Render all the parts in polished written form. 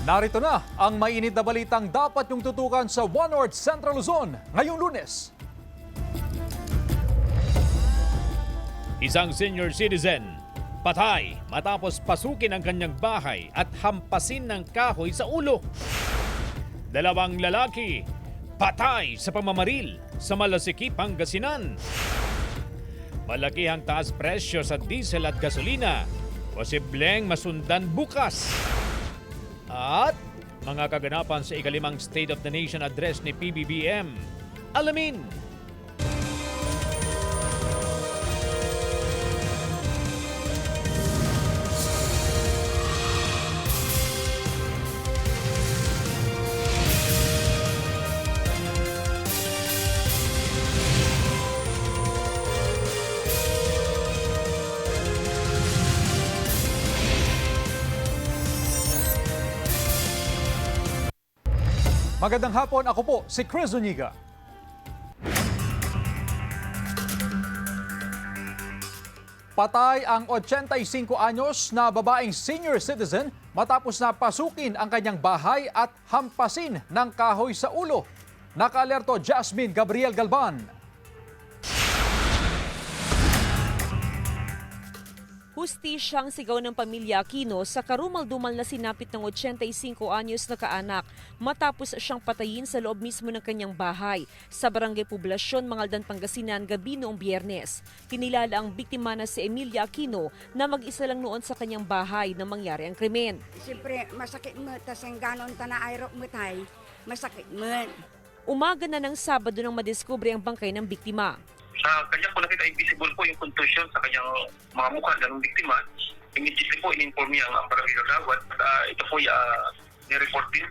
Narito na ang mainit na balitang dapat yung tutukan sa One North Central Luzon ngayong Lunes. Isang senior citizen, patay matapos pasukin ang kanyang bahay at hampasin ng kahoy sa ulo. Dalawang lalaki, patay sa pamamaril sa Malasiki, Pangasinan. Malaki ang taas presyo sa diesel at gasolina, posibleng masundan bukas. At mga kaganapan sa ikalimang State of the Nation address ni PBBM. Alamin! Magandang hapon, ako po si Chris Zuniga. Patay ang 85 anyos na babaeng senior citizen matapos na pasukin ang kanyang bahay at hampasin ng kahoy sa ulo. Nakaalerto Jasmine Gabriel Galban. Hustisyang sigaw ng pamilya Aquino sa karumal-dumal na sinapit ng 85 anyos na kaanak matapos siyang patayin sa loob mismo ng kanyang bahay sa Barangay Poblasyon, Mangaldan, Pangasinan gabi noong Biyernes. Kinilala ang biktima na si Emilia Aquino na mag-isa lang noon sa kanyang bahay nang mangyari ang krimen. Siyempre, masakit mo, tas ang ganon ta na ayrok mo tay, masakit mo. Umaga na ng Sabado nang madiskubre ang bangkay ng biktima. Sa kanya po nakita ay visible po yung contusion sa kanyang mga mukha ng biktima. Immediately po in-inform niya ang barangay kagawad. Ito po ni-report din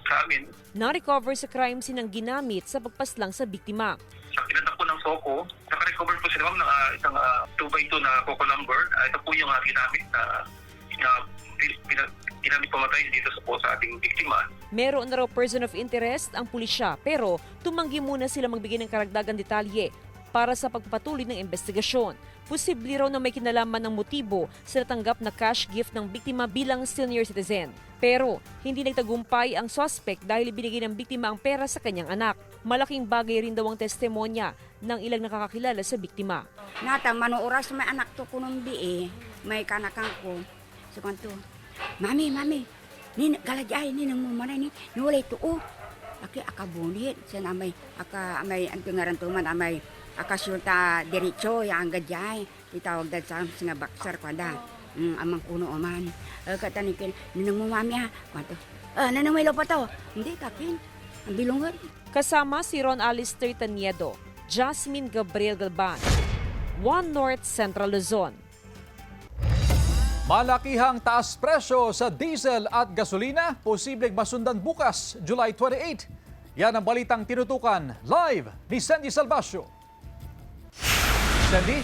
sa amin. Na-recover sa crime scene ang ginamit sa pagpaslang sa biktima. Sa kinatak po ng Soko, naka-recover po sila ng isang 2x2 na coco lumber. Ito po yung ginamit na ginamit pamatay dito sa ating biktima. Meron na raw person of interest ang pulisya pero tumanggi muna sila magbigay ng karagdagang detalye para sa pagpatuloy ng investigasyon. Posible raw na may kinalaman ng motibo sa natanggap na cash gift ng biktima bilang senior citizen. Pero hindi nagtagumpay ang suspect dahil binigay ng biktima ang pera sa kanyang anak. Malaking bagay rin daw ang testimonya ng ilang nakakakilala sa biktima. Nata, manuoras may anak to kunong may kanakang ko. So kanto, mami, ni galajay ni nang mumanay ni wala ito Aki akabunit sa amay ang tungaran tuman amay akasulta diretso yang gajay itawag dad sa nga baksar kwada amang kuno oman katanikin ninang mo mami ha kanto nanang may lopa to hindi kapin ang bilungan. Kasama si Ron Alistair Taniedo, Jasmine Gabriel Galban, One North Central Luzon. Malakihang taas presyo sa diesel at gasolina, posibleng masundan bukas, July 28. Yan ang balitang tinutukan live ni Sandy Salvacio. Sandy?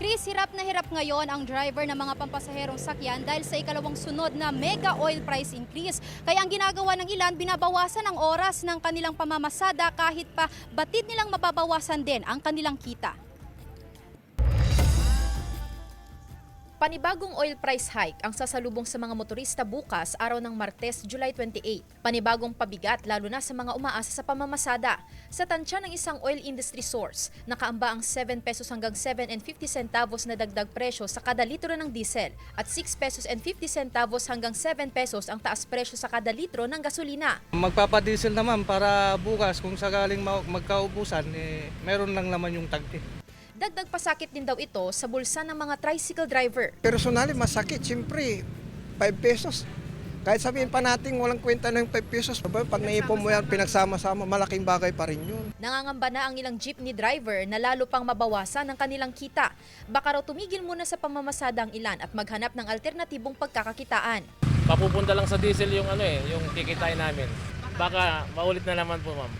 Chris, hirap na hirap ngayon ang driver ng mga pampasaherong sakyan dahil sa ikalawang sunod na mega oil price increase. Kaya ang ginagawa ng ilan, binabawasan ang oras ng kanilang pamamasada kahit pa batid nilang mababawasan din ang kanilang kita. Panibagong oil price hike ang sasalubong sa mga motorista bukas, araw ng Martes, July 28. Panibagong pabigat lalo na sa mga umaasa sa pamamasada. Sa tansya ng isang oil industry source, nakaamba ang 7 pesos hanggang 7.50 centavos na dagdag presyo sa kada litro ng diesel at 6 pesos and 50 centavos hanggang 7 pesos ang taas presyo sa kada litro ng gasolina. Magpapadiesel naman para bukas kung sakaling magkaubusan, meron lang naman yung tagti. Dagdag pasakit din daw ito sa bulsa ng mga tricycle driver. Personally, masakit. Siyempre, 5 pesos. Kahit sabihin pa natin walang kwenta ng 5 pesos. Pag naipon mo yan, pinagsama-sama, malaking bagay pa rin yun. Nangangamba na ang ilang jeepney driver na lalo pang mabawasan ang kanilang kita. Baka raw tumigil muna sa pamamasada ang ilan at maghanap ng alternatibong pagkakakitaan. Papupunta lang sa diesel yung yung kikitain namin. Baka maulit na naman po, ma'am.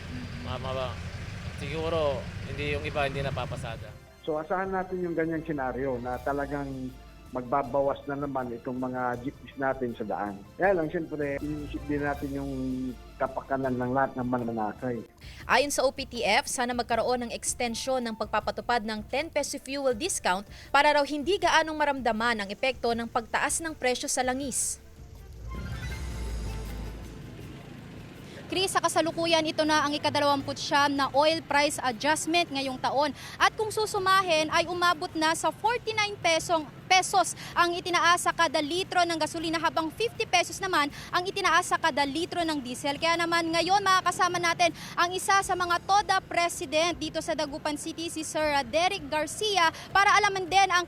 Siguro hindi yung iba hindi napapasada. So asahan natin yung ganyang senaryo na talagang magbabawas na naman itong mga jeepneys natin sa daan. Kaya lang, siyempre, inisip din natin yung kapakanan ng lahat ng mananakay. Ayon sa OPTF, sana magkaroon ng extension ng pagpapatupad ng 10 peso fuel discount para raw hindi gaanong maramdaman ang epekto ng pagtaas ng presyo sa langis. Chris, sa kasalukuyan, ito na ang ika-29 na oil price adjustment ngayong taon. At kung susumahin ay umabot na sa 49 pesos ang itinaas sa kada litro ng gasolina, habang 50 pesos naman ang itinaas sa kada litro ng diesel. Kaya naman ngayon makakasama natin ang isa sa mga TODA president dito sa Dagupan City, si Sir Derek Garcia, para alaman din ang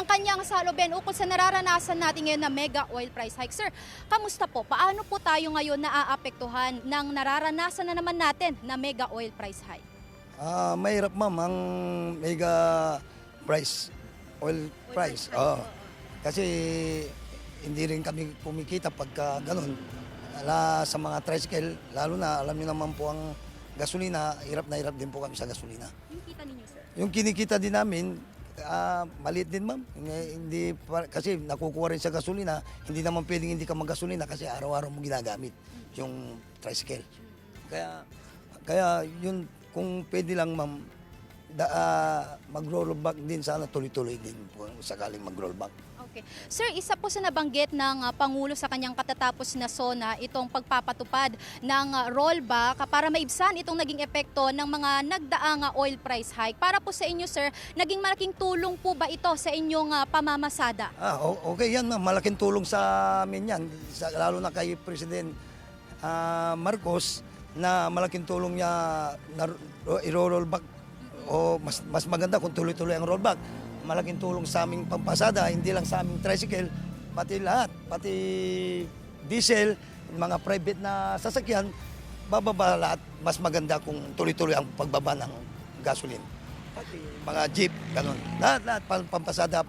kanyang salubin ukol sa nararanasan natin ngayon na mega oil price hike. Sir, kamusta po? Paano po tayo ngayon naaapektuhan ng nararanasan na naman natin na mega oil price hike? Mahirap ma'am ang mega oil price. Kasi hindi rin kami kumikita pagka ganun. Sa mga tricycle, lalo na alam niyo naman po ang gasolina, hirap na hirap din po kami sa gasolina. Yung kita ninyo, sir? Yung kinikita din namin, maliit din ma'am. Kasi nakukuha rin sa gasolina, hindi naman pwedeng hindi ka maggasolina kasi araw-araw mo ginagamit yung tricycle. Kaya yun, kung pwede lang ma'am, mag-roll back din sana, tuloy-tuloy din po sakaling mag-roll back. Okay. Sir, isa po sa nabanggit ng Pangulo sa kanyang katatapos na SONA itong pagpapatupad ng rollback para maibsan itong naging epekto ng mga nagdaang oil price hike. Para po sa inyo, sir, naging malaking tulong po ba ito sa inyong pamamasada? Okay yan ma'am, malaking tulong sa amin yan, lalo na kay President Marcos, na malaking tulong niya na i-roll back, o mas maganda kung tuloy-tuloy ang rollback. Malaking tulong sa aming pampasada, hindi lang sa aming tricycle, pati lahat, pati diesel, mga private na sasakyan, bababa lahat. Mas maganda kung tuloy-tuloy ang pagbaba ng gasoline. Pati mga jeep, ganun. Lahat pampasada,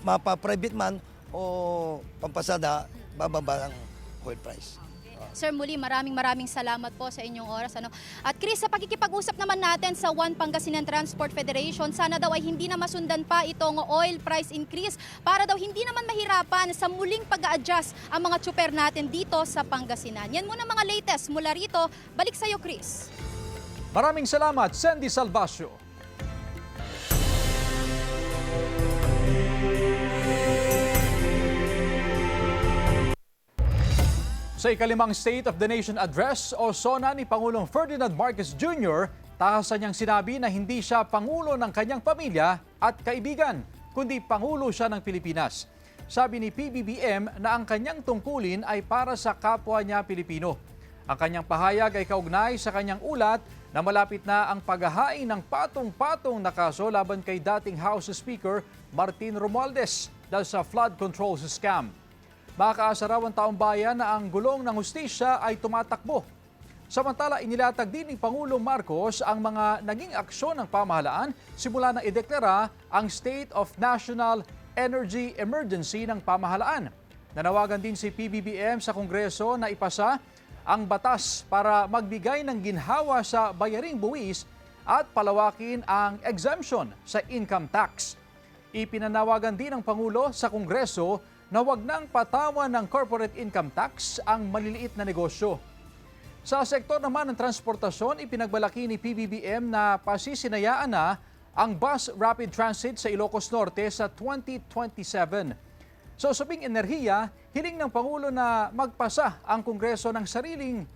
mapa-private man o pampasada, bababa ang oil price. Sir, muli maraming salamat po sa inyong oras. At Chris, sa pakikipag-usap naman natin sa One Pangasinan Transport Federation, sana daw ay hindi na masundan pa itong oil price increase para daw hindi naman mahirapan sa muling pag-a-adjust ang mga tsuper natin dito sa Pangasinan. Yan muna mga latest mula rito. Balik sa iyo, Chris. Maraming salamat, Sandy Salvacio. Sa ikalimang State of the Nation Address o SONA ni Pangulong Ferdinand Marcos Jr., tahasan niyang sinabi na hindi siya Pangulo ng kanyang pamilya at kaibigan, kundi Pangulo siya ng Pilipinas. Sabi ni PBBM na ang kanyang tungkulin ay para sa kapwa niya Pilipino. Ang kanyang pahayag ay kaugnay sa kanyang ulat na malapit na ang paghahain ng patong-patong na kaso laban kay dating House Speaker Martin Romualdez dahil sa flood control scam. Makakaasa raw ang taong bayan na ang gulong ng hustisya ay tumatakbo. Samantala, inilatag din ni Pangulong Marcos ang mga naging aksyon ng pamahalaan simula na ideklara ang State of National Energy Emergency ng pamahalaan. Nanawagan din si PBBM sa Kongreso na ipasa ang batas para magbigay ng ginhawa sa bayaring buwis at palawakin ang exemption sa income tax. Ipinanawagan din ng Pangulo sa Kongreso na wag nang patawan ng corporate income tax ang maliliit na negosyo. Sa sektor naman ng transportasyon, ipinagbalaki ni PBBM na pasisinayaan na ang bus rapid transit sa Ilocos Norte sa 2027. Sa usaping enerhiya, hiling ng Pangulo na magpasa ang Kongreso ng sariling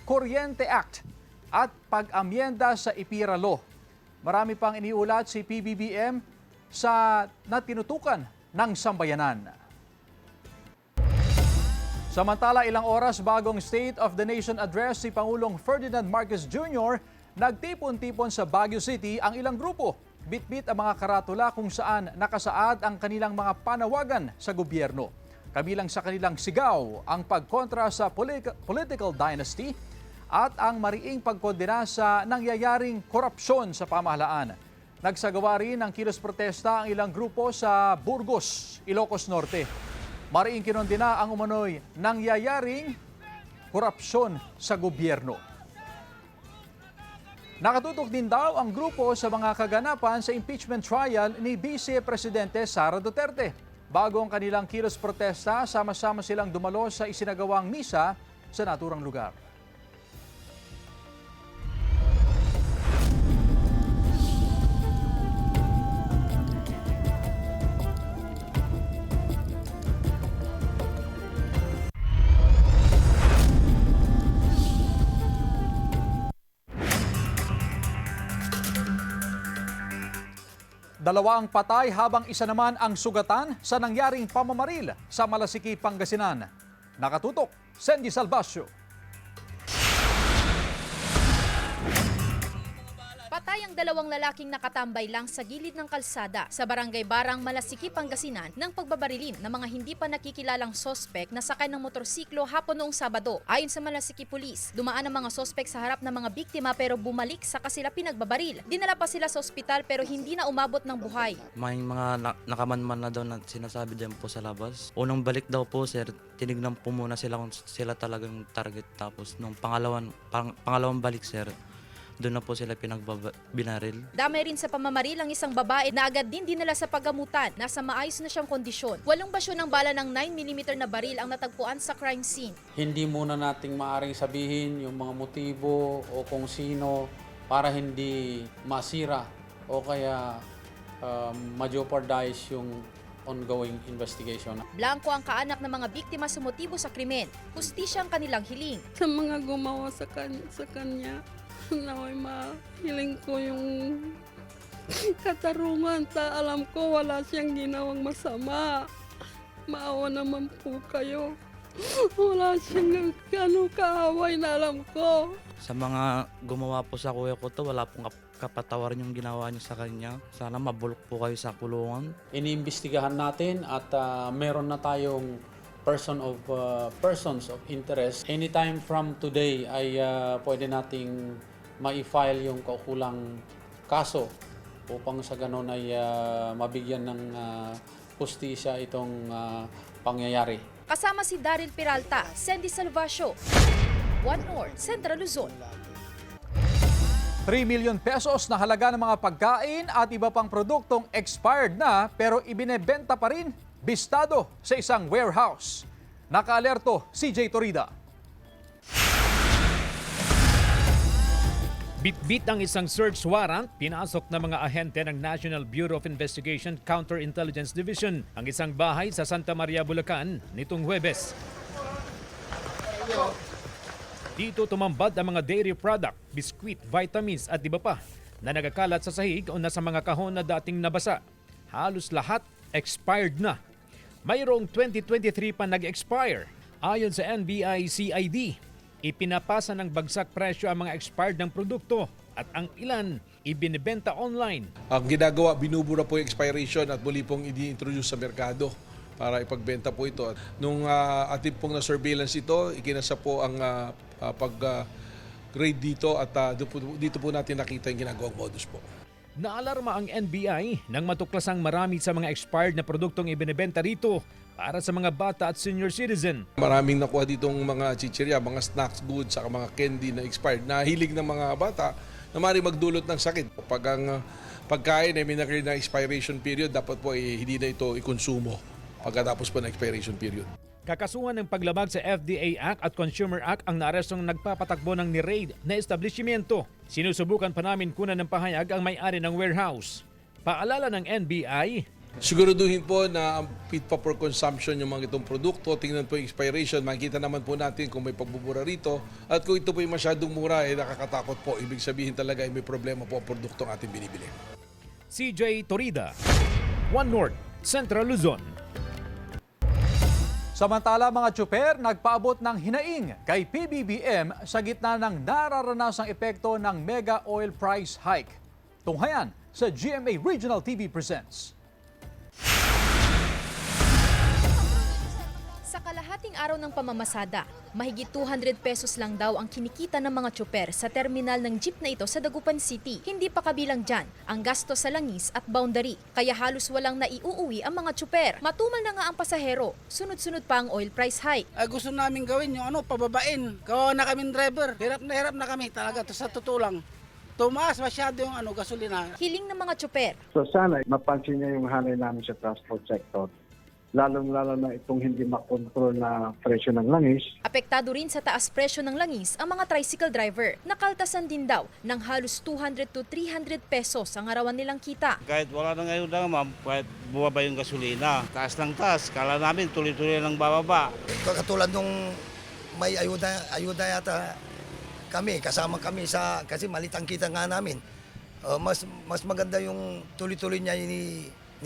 Kuryente Act at pag-amyenda sa IPIRA Law. Marami pang iniulat si PBBM na tinutukan ng sambayanan. Samantala, ilang oras bagong State of the Nation Address si Pangulong Ferdinand Marcos Jr., nagtipon-tipon sa Baguio City ang ilang grupo. Bit-bit ang mga karatula kung saan nakasaad ang kanilang mga panawagan sa gobyerno. Kabilang sa kanilang sigaw ang pagkontra sa political dynasty at ang mariing pagkondena sa nangyayaring korupsyon sa pamahalaan. Nagsagawa rin ng kilos protesta ang ilang grupo sa Burgos, Ilocos Norte. Mariing kinondena ang umano'y nangyayaring korupsyon sa gobyerno. Nakatutok din daw ang grupo sa mga kaganapan sa impeachment trial ni Vice Presidente Sara Duterte. Bago ang kanilang kilos protesta, sama-sama silang dumalo sa isinagawang misa sa naturang lugar. Dalawa ang patay habang isa naman ang sugatan sa nangyaring pamamaril sa Malasiki, Pangasinan. Nakatutok, Sandy Salvacio. Patay ang dalawang lalaking nakatambay lang sa gilid ng kalsada sa Barangay Barang, Malasiki, Pangasinan ng pagbabarilin ng mga hindi pa nakikilalang sospek na sakay ng motorsiklo hapon noong Sabado. Ayon sa Malasiki Police, dumaan ang mga sospek sa harap ng mga biktima pero bumalik sa kasila pinagbabaril. Dinala pa sila sa ospital pero hindi na umabot ng buhay. May mga nakamanman na daw na sinasabi din po sa labas. Unang balik daw po sir, tinignan po muna sila kung sila talagang target. Tapos nung pangalawang balik sir, doon na po sila binaril. Damay rin sa pamamaril ang isang babae na agad din dinala sa paggamutan. Nasa maayos na siyang kondisyon. Walong basyo ng bala ng 9mm na baril ang natagpuan sa crime scene. Hindi muna nating maaring sabihin yung mga motibo o kung sino para hindi masira o kaya ma-jeopardize yung ongoing investigation. Blanco ang kaanak ng mga biktima sa motibo sa krimen. Hustisya ang kanilang hiling. Sa mga gumawa sa kanya naway mahiling ko yung katarungan. Alam ko wala siyang ginawang masama. Maawa naman po kayo. Wala siyang kaaway na alam ko. Sa mga gumawa po sa kuya ko to, wala pong kapatawaran yung ginawa niyo sa kanya. Sana mabulok po kayo sa kulungan. Iniimbestigahan natin at meron na tayong persons of interest. Anytime from today ay pwede nating ma-file yung kaukulang kaso upang sa ganon ay mabigyan ng hustisya itong pangyayari. Kasama si Daryl Peralta, Sandy Salvacio, One North, Central Luzon. 3 million pesos na halaga ng mga pagkain at iba pang produktong expired na pero ibinebenta pa rin bistado sa isang warehouse. Nakaalerto, CJ Torida. Bitbit ang isang search warrant, pinasok ng mga ahente ng National Bureau of Investigation Counterintelligence Division ang isang bahay sa Santa Maria, Bulacan nitong Huwebes. Dito tumambad ang mga dairy product, biskwit, vitamins at iba pa na nagakalat sa sahig o nasa mga kahon na dating nabasa. Halos lahat expired na. Mayroong 2023 pa nag-expire. Ayon sa NBI-CID, ipinapasa ng bagsak presyo ang mga expired ng produkto at ang ilan ibinibenta online. Ang ginagawa, binubura po yung expiration at muli pong i-introduce sa merkado para ipagbenta po ito. Nung ating pong na-surveillance ito, ikinasa po ang pag-grade dito at dito po natin nakita yung ginagawang modus po. Naalarma ang NBI nang matuklasang marami sa mga expired na produktong ibinebenta rito para sa mga bata at senior citizen. Maraming nakuha ditong mga chichirya, mga snacks goods, saka mga candy na expired na hilig ng mga bata na maaaring magdulot ng sakit. Pag ang pagkain ay may na expiration period, dapat po hindi na ito ikonsumo pagkatapos po ng expiration period. Kakasuhan ng paglabag sa FDA Act at Consumer Act ang naarestong nagpapatakbo ng ni-raid na establishmento. Sinusubukan pa namin kunan ng pahayag ang may-ari ng warehouse. Paalala ng NBI, siguraduhin po na fit pa for consumption yung mga itong produkto. Tingnan po yung expiration. Makikita naman po natin kung may pagbubura rito. At kung ito po yung masyadong mura, nakakatakot po. Ibig sabihin talaga may problema po ang produktong ating binibili. CJ Torida, One North, Central Luzon. Samantala, mga tsuper nagpaabot ng hinaing kay PBBM sa gitna ng nararanasang epekto ng mega oil price hike. Tunghayan sa GMA Regional TV Presents. Sa kalahating araw ng pamamasada, mahigit 200 pesos lang daw ang kinikita ng mga tsuper sa terminal ng jeep na ito sa Dagupan City. Hindi pa kabilang dyan ang gasto sa langis at boundary, kaya halos walang naiuuwi ang mga tsuper. Matumal na nga ang pasahero, sunod-sunod pa ang oil price hike. Gusto namin gawin yung pababain. Kawawa na kaming driver. Hirap na kami talaga, sa totoo lang. Tumaas masyado yung gasolina. Hiling ng mga tsuper. So sana mapansin niya yung hanay namin sa transport sector lalong-lalo na itong hindi makontrol na presyo ng langis. Apektado rin sa taas presyo ng langis ang mga tricycle driver. Nakaltasan din daw ng halos 200 to 300 pesos ang arawan nilang kita. Kahit wala na ngayon na ma'am, kahit bumaba yung gasolina, taas ng taas, kala namin tuloy-tuloy lang bababa. Katulad nung may ayuda yata kami, kasama kami kasi malitang kita nga namin. Mas maganda yung tuloy-tuloy niya ni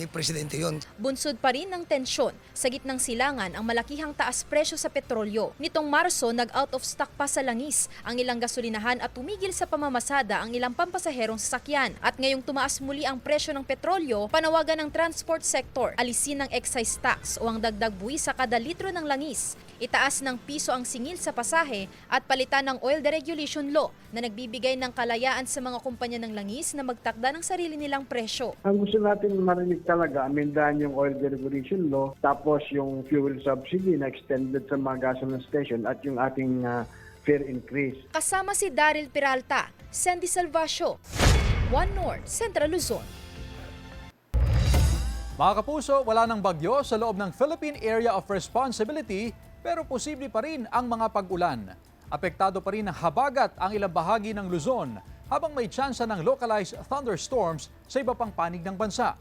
Presidente yun. Bunsod pa rin ng tensyon sa gitnang silangan ang malakihang taas presyo sa petrolyo. Nitong Marso, nag-out of stock pa sa langis ang ilang gasolinahan at tumigil sa pamamasada ang ilang pampasaherong sasakyan. At ngayong tumaas muli ang presyo ng petrolyo, panawagan ng transport sector, alisin ng excise tax o ang dagdag buwis sa kada litro ng langis. Itaas ng piso ang singil sa pasahe at palitan ng oil deregulation law na nagbibigay ng kalayaan sa mga kumpanya ng langis na magtakda ng sarili nilang presyo. Ang gusto natin marinig talaga, amendahan yung oil deregulation law, tapos yung fuel subsidy na extended sa mga gasoline station at yung ating fare increase. Kasama si Daryl Peralta, Sandy Salvacio, One North, Central Luzon. Mga kapuso, wala ng bagyo sa loob ng Philippine Area of Responsibility pero posible pa rin ang mga pag-ulan. Apektado pa rin ng habagat ang ilang bahagi ng Luzon habang may tsansa ng localized thunderstorms sa iba pang panig ng bansa.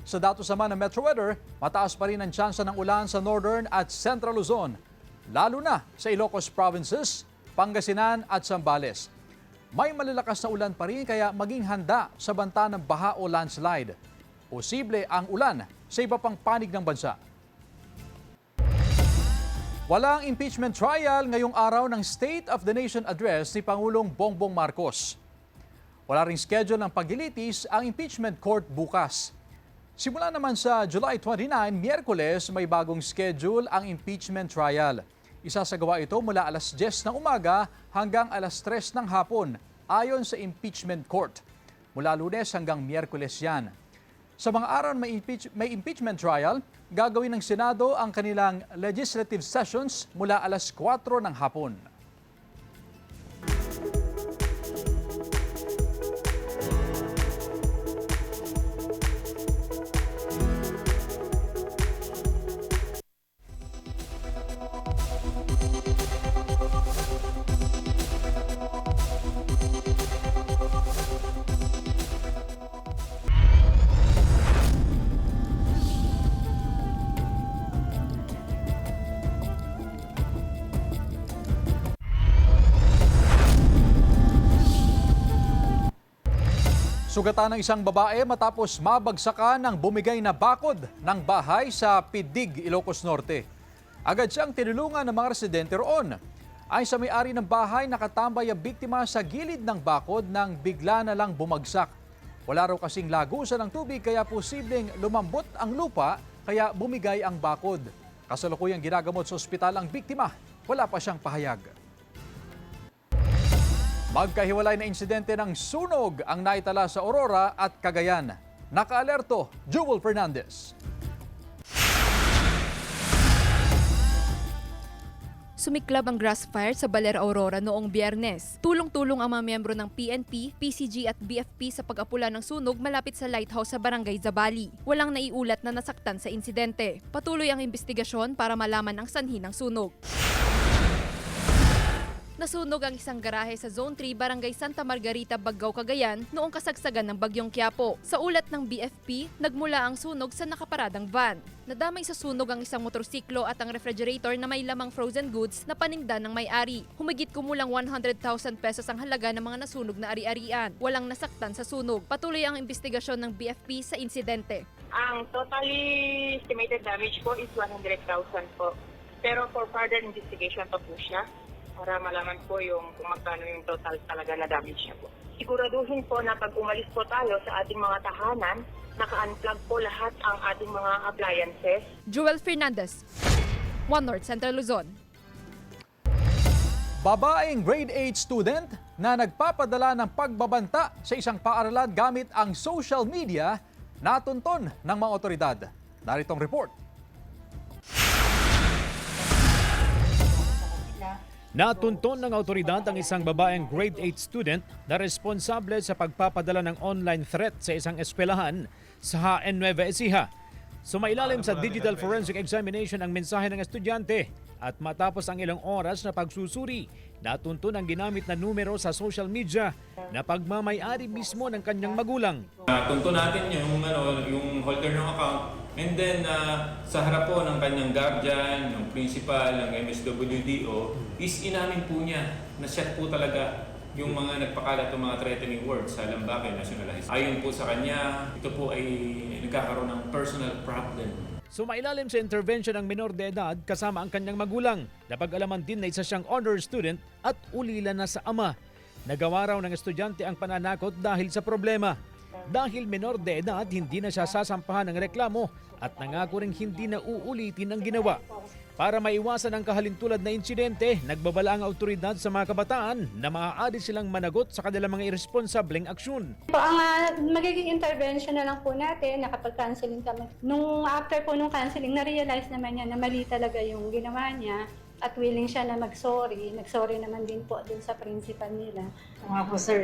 Sa datos naman ng Metro Weather, mataas pa rin ang tsansa ng ulan sa Northern at Central Luzon, lalo na sa Ilocos Provinces, Pangasinan at Zambales. May malalakas na ulan pa rin kaya maging handa sa banta ng baha o landslide. Posible ang ulan sa iba pang panig ng bansa. Walang impeachment trial ngayong araw ng State of the Nation Address ni Pangulong Bongbong Marcos. Wala ring schedule ng paglilitis ang impeachment court bukas. Simula naman sa July 29, Miyerkules, may bagong schedule ang impeachment trial. Isasagawa ito mula alas 10 ng umaga hanggang alas 3 ng hapon, ayon sa impeachment court. Mula Lunes hanggang Miyerkules yan. Sa mga araw may impeachment trial, gagawin ng Senado ang kanilang legislative sessions mula alas 4 ng hapon. Sugatan ng isang babae matapos mabagsakan ng bumigay na bakod ng bahay sa Pidig, Ilocos Norte. Agad siyang tinulungan ng mga residente roon. Ayon sa may-ari ng bahay, nakatambay ang biktima sa gilid ng bakod nang bigla na lang bumagsak. Wala raw kasing lagusan ng tubig kaya posibleng lumambot ang lupa kaya bumigay ang bakod. Kasalukuyang ginagamot sa ospital ang biktima. Wala pa siyang pahayag. Magkahiwalay na insidente ng sunog ang naitala sa Aurora at Cagayan. Nakaalerto, Jewel Fernandez. Sumiklab ang grass fire sa Baler, Aurora noong Biyernes. Tulong-tulong ang mga miyembro ng PNP, PCG at BFP sa pag-apula ng sunog malapit sa lighthouse sa Barangay Zabali. Walang naiulat na nasaktan sa insidente. Patuloy ang investigasyon para malaman ang sanhi ng sunog. Nasunog ang isang garahe sa Zone 3, Barangay Santa Margarita, Baggao, Cagayan noong kasagsagan ng Bagyong Quiapo. Sa ulat ng BFP, nagmula ang sunog sa nakaparadang van. Nadamay sa sunog ang isang motorsiklo at ang refrigerator na may lamang frozen goods na paninda ng may-ari. Humigit kumulang 100,000 pesos ang halaga ng mga nasunog na ari-arian. Walang nasaktan sa sunog. Patuloy ang investigasyon ng BFP sa insidente. Ang totally estimated damage po is 100,000 po. Pero for further investigation pa po siya, para malaman po yung kung magkano yung total talaga na damage niya po. Siguraduhin po na pag umalis po tayo sa ating mga tahanan, naka-unplug po lahat ang ating mga appliances. Jewel Fernandez, One North, Central Luzon. Babaeng grade 8 student na nagpapadala ng pagbabanta sa isang paaralan gamit ang social media, natunton ng mga otoridad. Naritong report. Natunton ng awtoridad ang isang babaeng grade 8 student na responsable sa pagpapadala ng online threat sa isang eskwelahan sa HN Nueva Ecija. Sumailalim sa digital forensic examination ang mensahe ng estudyante at matapos ang ilang oras na pagsusuri, natunto ang ginamit na numero sa social media na pagmamay-ari mismo ng kanyang magulang. Tunto natin yung holder ng account, and then sa harap po ng kanyang guardian, ng principal, ng MSWDO, is inamin po niya na siya po talaga yung mga nagpakalat ng mga threatening words sa Lambake Nationalized. Ayon po sa kanya, ito po ay nagkakaroon ng personal problem. Sumailalim sa intervention ng minor de edad kasama ang kanyang magulang. Napag-alaman din na isa siyang honor student at ulila na sa ama. Nagawa raw ng estudyante ang pananakot dahil sa problema. Dahil minor de edad, hindi na siya sasampahan ng reklamo at nangako ring hindi na uulitin ang ginawa. Para maiwasan ang kahalintulad na insidente, nagbabala ang autoridad sa mga kabataan na maaari silang managot sa kanilang mga irresponsableng aksyon. Po, ang magiging intervention na lang po natin, nakapag-counseling kami. Nung after po nung counseling, na-realize naman niya na mali talaga yung ginawa niya at willing siya na mag-sorry. Nag-sorry naman din po dun sa principal nila. Nga po sir,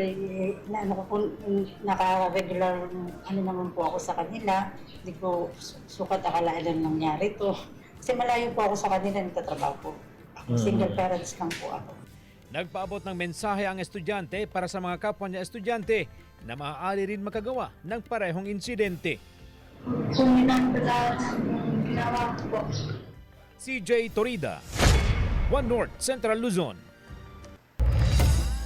naka-regular naman po ako sa kanila. Hindi ko sukat akalaan lang nangyari to. Kasi malayo po ako sa kanila, nagtatrabaho po. Single parents lang po ako. Nagpaabot ng mensahe ang estudyante para sa mga kapwa niya estudyante na maaari rin makagawa ng parehong insidente. Kung minambalaan ang ginawa ko po. CJ Torida, One North, Central Luzon.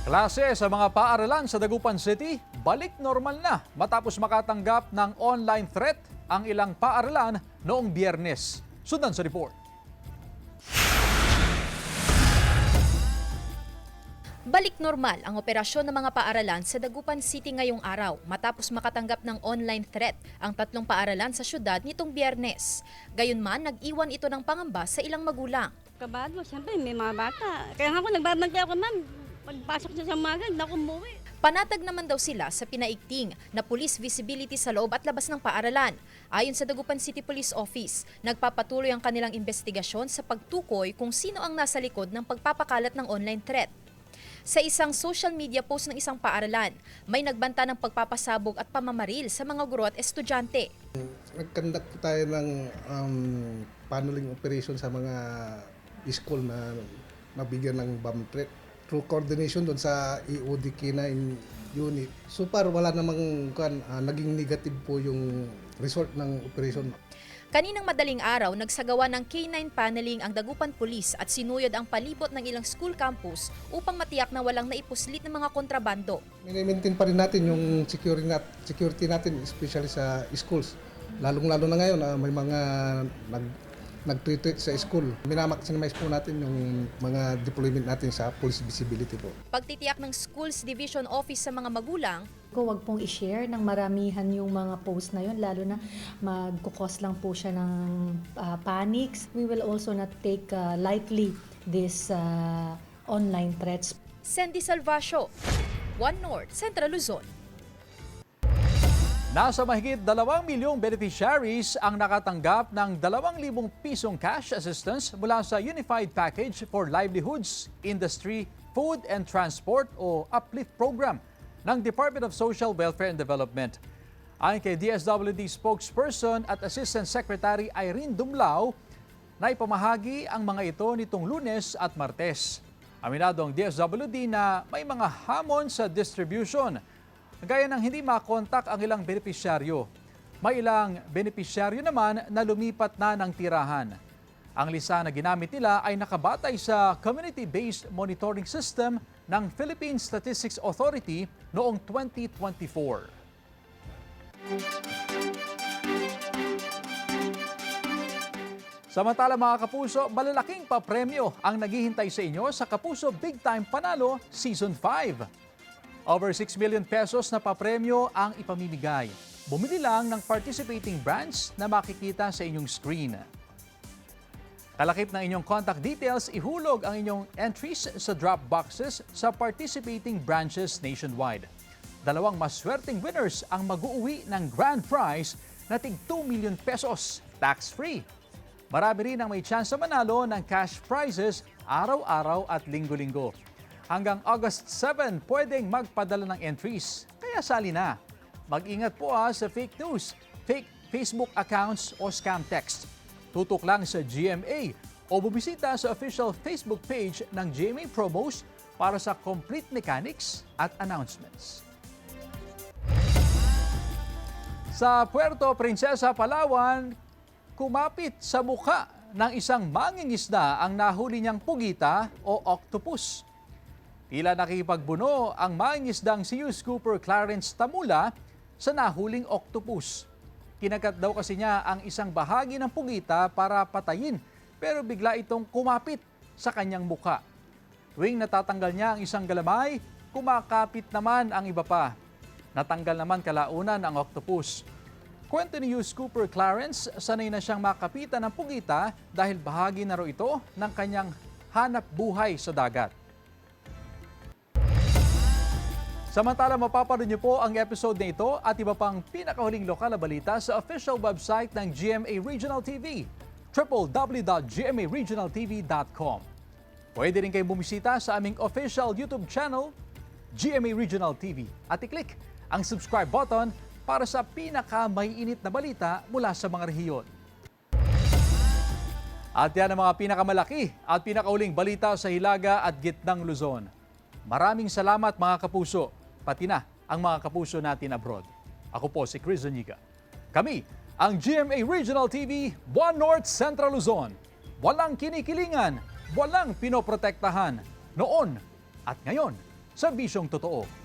Klase sa mga paaralan sa Dagupan City, balik normal na matapos makatanggap ng online threat ang ilang paaralan noong Biyernes. Sundan sa report. Balik normal ang operasyon ng mga paaralan sa Dagupan City ngayong araw matapos makatanggap ng online threat ang 3 paaralan sa syudad nitong Biyernes. Gayunman, nag-iwan ito ng pangamba sa ilang magulang. Kabado, siyempre may mga bata. Kaya nga ako nagbabantay ako, ma'am. Pagpasok siya sa umaga, hindi ako umuwi. Panatag naman daw sila sa pinaigting na police visibility sa loob at labas ng paaralan. Ayon sa Dagupan City Police Office, nagpapatuloy ang kanilang investigasyon sa pagtukoy kung sino ang nasa likod ng pagpapakalat ng online threat. Sa isang social media post ng isang paaralan, may nagbanta ng pagpapasabog at pamamaril sa mga guro at estudyante. Nag-conduct tayo ng paneling operation sa mga school na mabigyan ng bomb threat. Through coordination doon sa EOD K9 unit. So far, wala namang naging negative po yung result ng operation. Kaninang madaling araw, nagsagawa ng K9 paneling ang Dagupan Police at sinuyod ang palibot ng ilang school campus upang matiyak na walang naipuslit ng mga kontrabando. Mini-maintain pa rin natin yung security natin, especially sa schools. Lalong-lalo na ngayon, may mga nag-treat sa school. Minamaximize po natin yung mga deployment natin sa police visibility po. Pagtitiyak ng Schools Division Office sa mga magulang, huwag pong i-share ng maramihan yung mga post na yun, lalo na magkukos lang po siya ng panics. We will also not take lightly this online threats. Sandy Salvacio, One North, Central Luzon. Nasa mahigit 2 milyong beneficiaries ang nakatanggap ng 2,000 pisong cash assistance mula sa Unified Package for Livelihoods, Industry, Food and Transport o UPLIFT program ng Department of Social Welfare and Development. Ayon kay DSWD spokesperson at Assistant Secretary Irene Dumlao, naipamahagi ang mga ito nitong Lunes at Martes. Aminado ang DSWD na may mga hamon sa distribution, gaya ng hindi makontak ang ilang benepisyaryo. May ilang benepisyaryo naman na lumipat na ng tirahan. Ang lista na ginamit nila ay nakabatay sa Community-Based Monitoring System ng Philippine Statistics Authority noong 2024. Samantala mga kapuso, malalaking papremyo ang naghihintay sa inyo sa Kapuso Big Time Panalo Season 5. Over 6 million pesos na papremyo ang ipamimigay. Bumili lang ng participating branch na makikita sa inyong screen. Kalakip ng inyong contact details, ihulog ang inyong entries sa drop boxes sa participating branches nationwide. 2 maswerteng winners ang mag-uuwi ng grand prize na tig 2 million pesos, tax-free. Marami rin ang may chance manalo ng cash prizes araw-araw at linggo-linggo. Hanggang August 7, pwedeng magpadala ng entries. Kaya sali na. Mag-ingat po sa fake news, fake Facebook accounts o scam text. Tutok lang sa GMA o bumisita sa official Facebook page ng GMA Promos para sa complete mechanics at announcements. Sa Puerto Princesa, Palawan, kumapit sa mukha ng isang mangingisda ang nahuli niyang pugita o octopus. Tila nakikipagbuno ang mangingisdang si Cooper Clarence Tamula sa nahuling octopus. Kinagat daw kasi niya ang isang bahagi ng pugita para patayin, pero bigla itong kumapit sa kanyang mukha. Tuwing natatanggal niya ang isang galamay, kumakapit naman ang iba pa. Natanggal naman kalaunan ang octopus. Kwento ni Cooper Clarence, sanay na siyang makapitan ng pugita dahil bahagi na raw ito ng kanyang hanap buhay sa dagat. Samantala, mapapanood niyo po ang episode na ito at iba pang pinakahuling lokal na balita sa official website ng GMA Regional TV, www.gmaregionaltv.com. Pwede rin kayong bumisita sa aming official YouTube channel, GMA Regional TV, at i-click ang subscribe button para sa pinaka-maiinit na balita mula sa mga rehiyon. At yan ang mga pinakamalaki at pinakauling balita sa Hilaga at Gitnang Luzon. Maraming salamat mga kapuso, pati na ang mga kapuso natin abroad. Ako po si Chris Zuniga. Kami ang GMA Regional TV, Buwan North Central Luzon. Walang kinikilingan, walang pinoprotektahan, noon at ngayon, sa bisyong totoo.